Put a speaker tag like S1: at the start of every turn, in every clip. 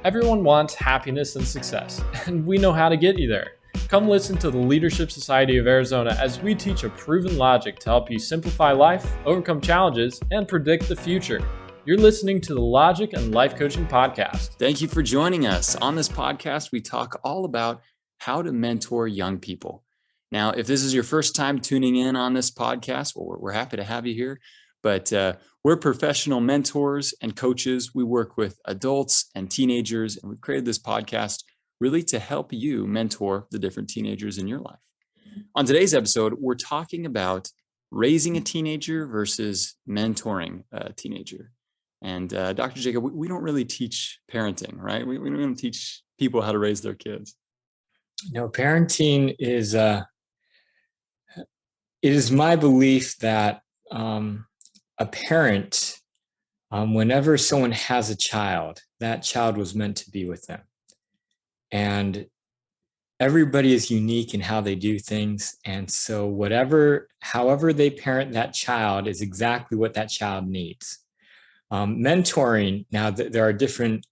S1: Everyone wants happiness and success, and we know how to get you there. Come listen to the Leadership Society of Arizona as we teach a proven logic to help you simplify life, overcome challenges, and predict the future. You're listening to the Logic and Life Coaching Podcast.
S2: Thank you for joining us. On this podcast, we talk all about how to mentor young people. Now, if this is your first time tuning in on this podcast, well, we're happy to have you here. But we're professional mentors and coaches. We work with adults and teenagers, and we've created this podcast really to help you mentor the different teenagers in your life. On today's episode, we're talking about raising a teenager versus mentoring a teenager. And Dr. Jacob, we don't really teach parenting, right? We don't teach people how to raise their kids.
S3: No, parenting is, it is my belief that a parent, whenever someone has a child, that child was meant to be with them. And everybody is unique in how they do things. And so however they parent that child is exactly what that child needs. Mentoring, now there are different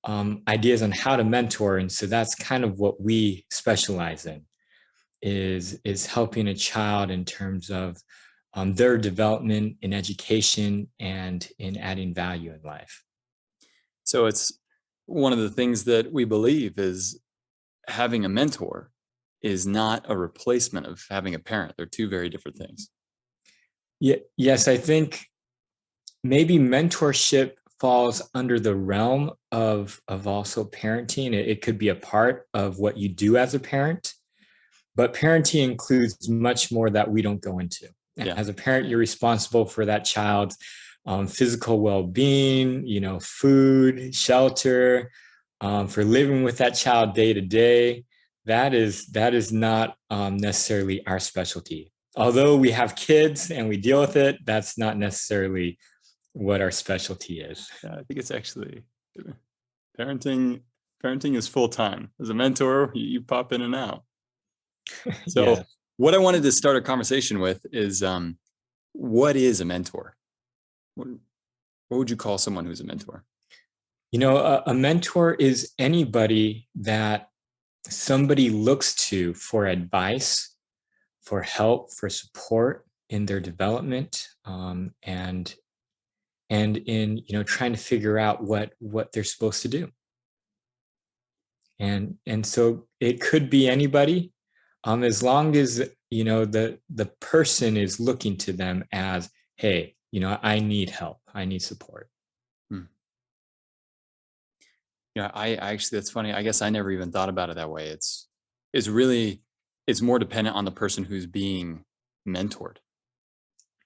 S3: ideas on how to mentor. And so that's kind of what we specialize in, is helping a child in terms of their development in education and in adding value in life.
S2: So it's one of the things that we believe is having a mentor is not a replacement of having a parent. They're two very different things.
S3: Yeah, yes, I think maybe mentorship falls under the realm of also parenting. It could be a part of what you do as a parent, but parenting includes much more that we don't go into. Yeah. As a parent, you're responsible for that child's physical well-being, food, shelter, for living with that child day to day. That is not necessarily our specialty. Although we have kids and we deal with it, that's not necessarily what our specialty is.
S2: Yeah, I think it's actually parenting is full-time. As a mentor, you pop in and out. So yeah. What I wanted to start a conversation with is what is a mentor? What would you call someone who's a mentor?
S3: A mentor is anybody that somebody looks to for advice, for help, for support in their development, and in trying to figure out what they're supposed to do. And so it could be anybody, as long as the person is looking to them as, hey, I need help, I need support.
S2: I actually, that's funny. I guess I never even thought about it that way. It's more dependent on the person who's being mentored,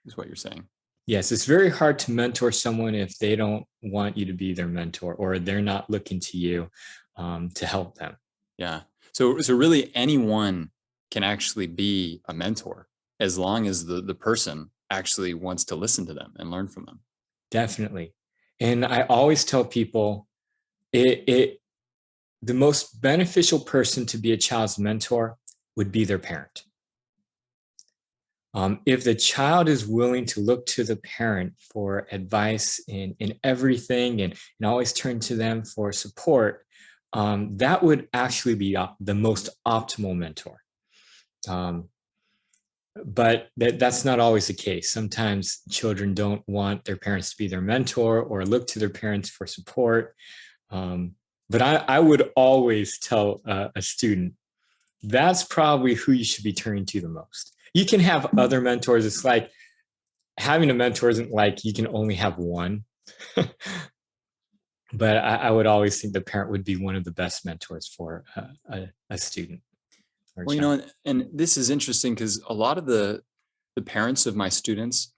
S2: is what you're saying.
S3: Yes, it's very hard to mentor someone if they don't want you to be their mentor, or they're not looking to you to help them.
S2: Yeah. So really anyone can actually be a mentor as long as the person actually wants to listen to them and learn from them.
S3: Definitely. And I always tell people the most beneficial person to be a child's mentor would be their parent. If the child is willing to look to the parent for advice in everything and always turn to them for support, that would actually be the most optimal mentor. But that's not always the case. Sometimes children don't want their parents to be their mentor or look to their parents for support. But I would always tell a student, that's probably who you should be turning to the most. You can have other mentors. It's like having a mentor isn't like you can only have one. But I would always think the parent would be one of the best mentors for a student.
S2: Well, and this is interesting because a lot of the parents of my students,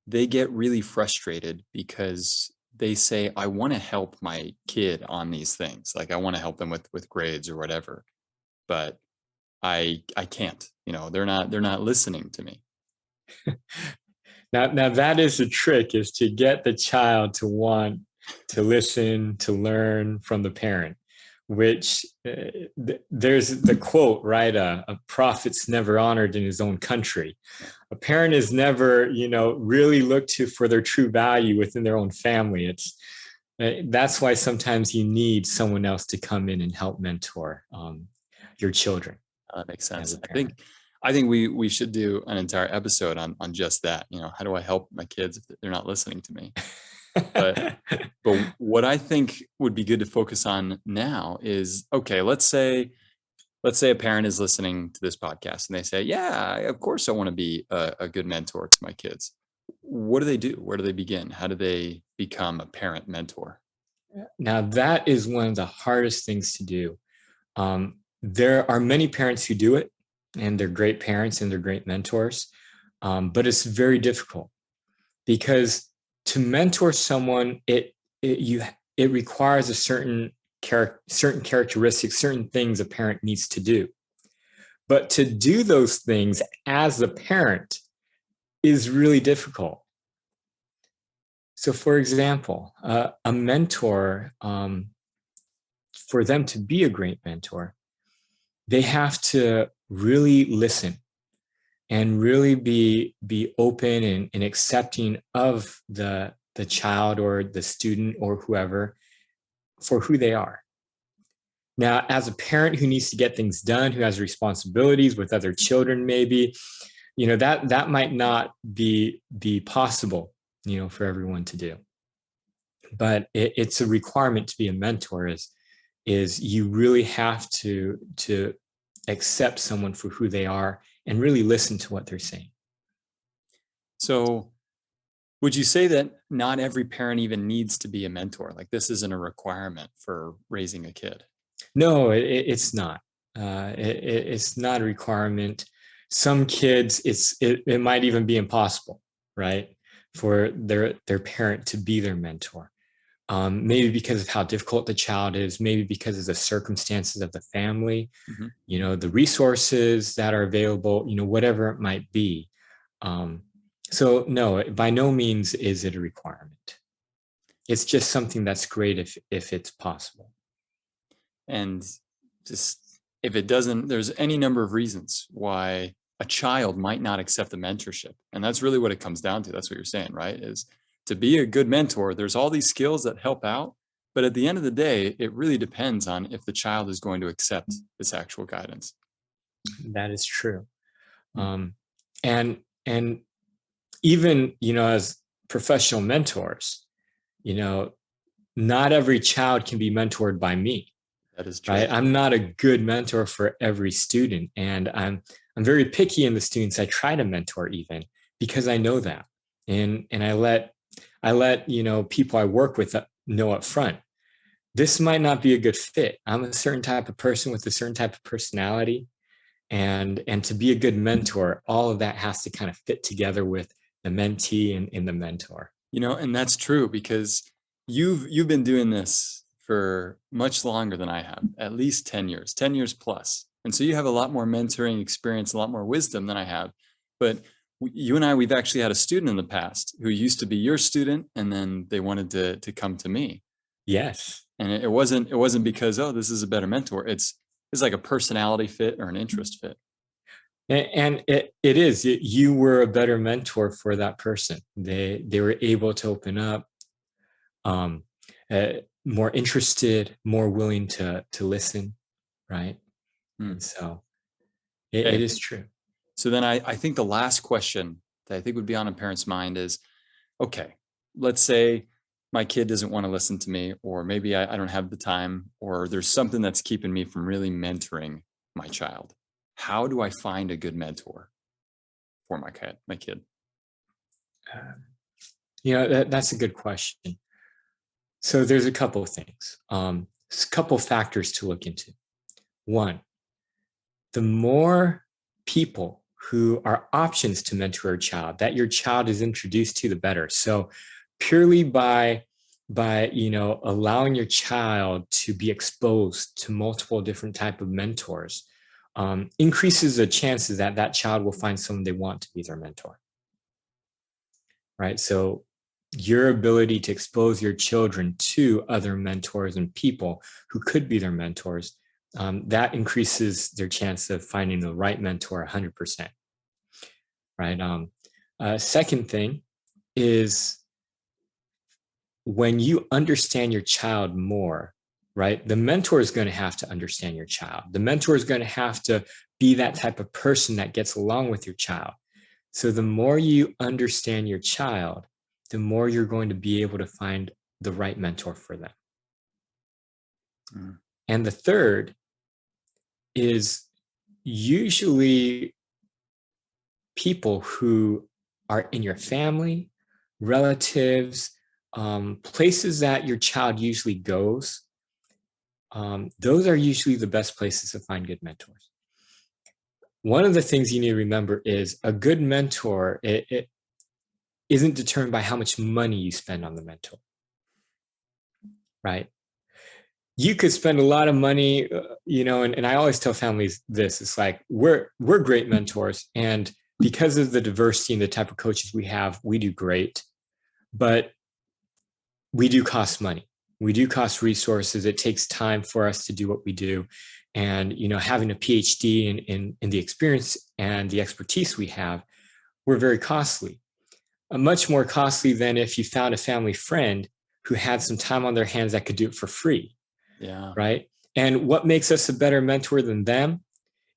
S2: they get really frustrated because they say, I want to help my kid on these things. Like I want to help them with grades or whatever, but I can't, they're not listening to me.
S3: Now that is the trick, is to get the child to want to listen, to learn from the parent, which there's the quote, right? A prophet's never honored in his own country. A parent is never, really looked to for their true value within their own family. That's why sometimes you need someone else to come in and help mentor your children.
S2: That makes sense.
S3: As a parent.
S2: I think we should do an entire episode on just that. How do I help my kids if they're not listening to me? But what I think would be good to focus on now is, okay, let's say a parent is listening to this podcast and they say, yeah, of course I want to be a good mentor to my kids. What do they do? Where do they begin? How do they become a parent mentor?
S3: Now, that is one of the hardest things to do. There are many parents who do it, and they're great parents and they're great mentors, but it's very difficult because to mentor someone, it requires a certain characteristics, certain things a parent needs to do. But to do those things as the parent is really difficult. So, for example, a mentor, for them to be a great mentor, they have to really listen and really be open and accepting of the child or the student or whoever for who they are. Now, as a parent who needs to get things done, who has responsibilities with other children, maybe, that might not be possible, for everyone to do. But it's a requirement to be a mentor is you really have to accept someone for who they are and really listen to what they're saying.
S2: So would you say that not every parent even needs to be a mentor? Like, this isn't a requirement for raising a kid?
S3: No, it's not. It's not a requirement. Some kids, it might even be impossible, right, for their parent to be their mentor. Maybe because of how difficult the child is, maybe because of the circumstances of the family, the resources that are available, whatever it might be. So no, by no means is it a requirement. It's just something that's great if it's possible.
S2: And just if it doesn't, there's any number of reasons why a child might not accept the mentorship. And that's really what it comes down to. That's what you're saying, right? Is to be a good mentor, there's all these skills that help out. But at the end of the day, it really depends on if the child is going to accept this actual guidance.
S3: That is true. And even, as professional mentors, not every child can be mentored by me.
S2: That is true.
S3: Right? I'm not a good mentor for every student. And I'm very picky in the students I try to mentor, even because I know that. And I let people I work with know up front, this might not be a good fit. I'm a certain type of person with a certain type of personality. And to be a good mentor, all of that has to kind of fit together with the mentee and the mentor.
S2: And that's true, because you've been doing this for much longer than I have, at least 10 years plus. And so you have a lot more mentoring experience, a lot more wisdom than I have. But you and I, we've actually had a student in the past who used to be your student, and then they wanted to come to me.
S3: Yes.
S2: And it wasn't because, oh, this is a better mentor. It's like a personality fit or an interest fit.
S3: And it is. You were a better mentor for that person. They were able to open up, more interested, more willing to listen, right? And so it is true.
S2: So then I think the last question that I think would be on a parent's mind is, okay, let's say my kid doesn't want to listen to me, or maybe I don't have the time, or there's something that's keeping me from really mentoring my child. How do I find a good mentor for my kid?
S3: That's a good question. So there's a couple of things, a couple of factors to look into. One, the more people who are options to mentor a child that your child is introduced to, the better. So purely by allowing your child to be exposed to multiple different type of mentors, increases the chances that child will find someone they want to be their mentor. Right? So your ability to expose your children to other mentors and people who could be their mentors, that increases their chance of finding the right mentor 100%. Right? Second thing is, when you understand your child more, right, the mentor is going to have to understand your child. The mentor is going to have to be that type of person that gets along with your child. So the more you understand your child, the more you're going to be able to find the right mentor for them. And the third is usually people who are in your family, relatives, places that your child usually goes. Those are usually the best places to find good mentors. One of the things you need to remember is a good mentor, it isn't determined by how much money you spend on the mentor, right? You could spend a lot of money, and I always tell families this, it's like, we're great mentors. And because of the diversity and the type of coaches we have, we do great, but we do cost money. We do cost resources. It takes time for us to do what we do. And, having a PhD in the experience and the expertise we have, we're very costly. Much more costly than if you found a family friend who had some time on their hands that could do it for free.
S2: Yeah.
S3: Right. And what makes us a better mentor than them?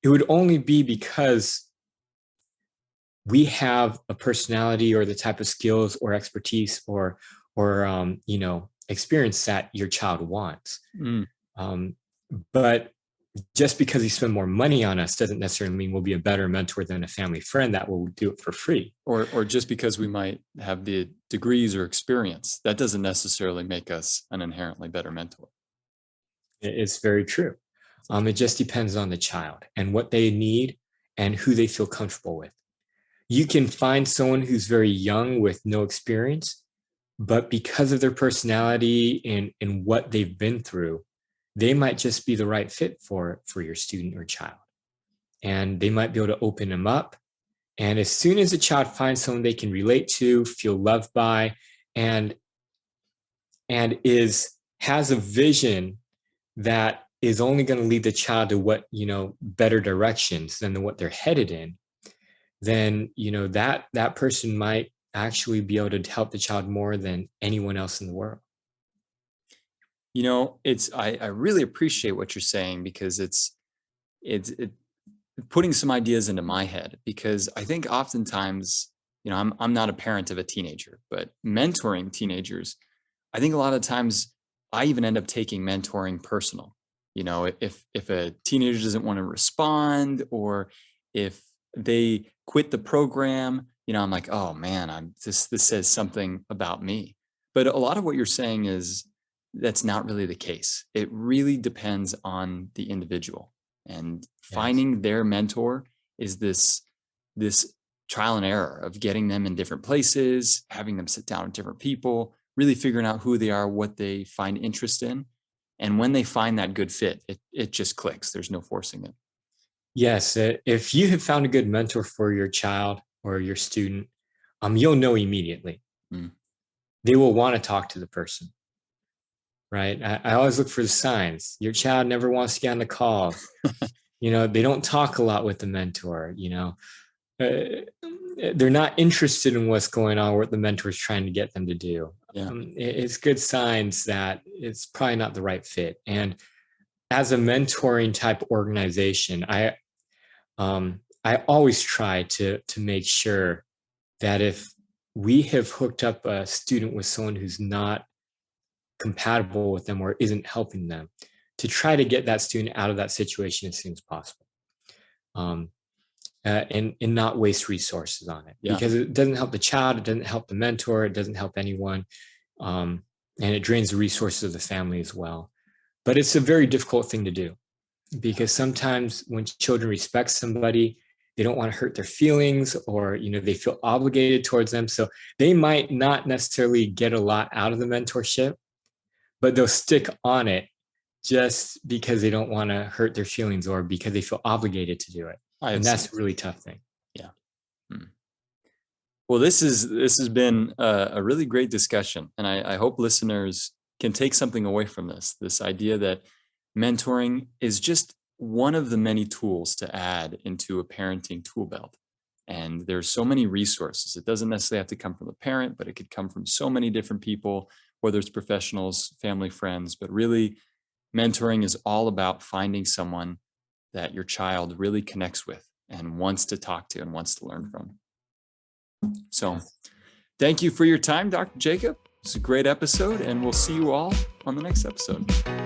S3: It would only be because we have a personality or the type of skills or expertise or experience that your child wants. But just because you spend more money on us doesn't necessarily mean we'll be a better mentor than a family friend that will do it for free.
S2: Or just because we might have the degrees or experience, that doesn't necessarily make us an inherently better mentor.
S3: It's very true. It just depends on the child and what they need and who they feel comfortable with. You can find someone who's very young with no experience, but because of their personality and what they've been through, they might just be the right fit for your student or child. And they might be able to open them up. And as soon as a child finds someone they can relate to, feel loved by, and has a vision that is only going to lead the child to what, better directions than what they're headed in, then, that person might actually be able to help the child more than anyone else in the world.
S2: I really appreciate what you're saying, because it's putting some ideas into my head, because I think oftentimes, I'm not a parent of a teenager, but mentoring teenagers, I think a lot of times I even end up taking mentoring personal. If a teenager doesn't want to respond, or if they quit the program, I'm like, oh man, this says something about me. But a lot of what you're saying is that's not really the case. It really depends on the individual, and finding their mentor is this trial and error of getting them in different places, having them sit down with different people, really figuring out who they are, what they find interest in. And when they find that good fit, it just clicks. There's no forcing it.
S3: Yes. If you have found a good mentor for your child or your student, you'll know immediately. They will want to talk to the person. Right. I always look for the signs. Your child never wants to get on the call. They don't talk a lot with the mentor. They're not interested in what's going on, what the mentor is trying to get them to do.
S2: Yeah.
S3: It's good signs that it's probably not the right fit. And as a mentoring type organization, I always try to make sure that if we have hooked up a student with someone who's not compatible with them or isn't helping them, to try to get that student out of that situation as soon as possible, and not waste resources on it, because it doesn't help the child, it doesn't help the mentor, it doesn't help anyone, and it drains the resources of the family as well. But it's a very difficult thing to do, because sometimes when children respect somebody, they don't want to hurt their feelings, or they feel obligated towards them, so they might not necessarily get a lot out of the mentorship, but they'll stick on it just because they don't want to hurt their feelings, or because they feel obligated to do it. And that's a really tough thing.
S2: Yeah. Well, this has been a really great discussion, and I hope listeners can take something away from this idea that mentoring is just one of the many tools to add into a parenting tool belt. And there's so many resources. It doesn't necessarily have to come from a parent, but it could come from so many different people, whether it's professionals, family, friends. But really, mentoring is all about finding someone that your child really connects with and wants to talk to and wants to learn from. So thank you for your time, Dr. Jacob. It's a great episode, and we'll see you all on the next episode.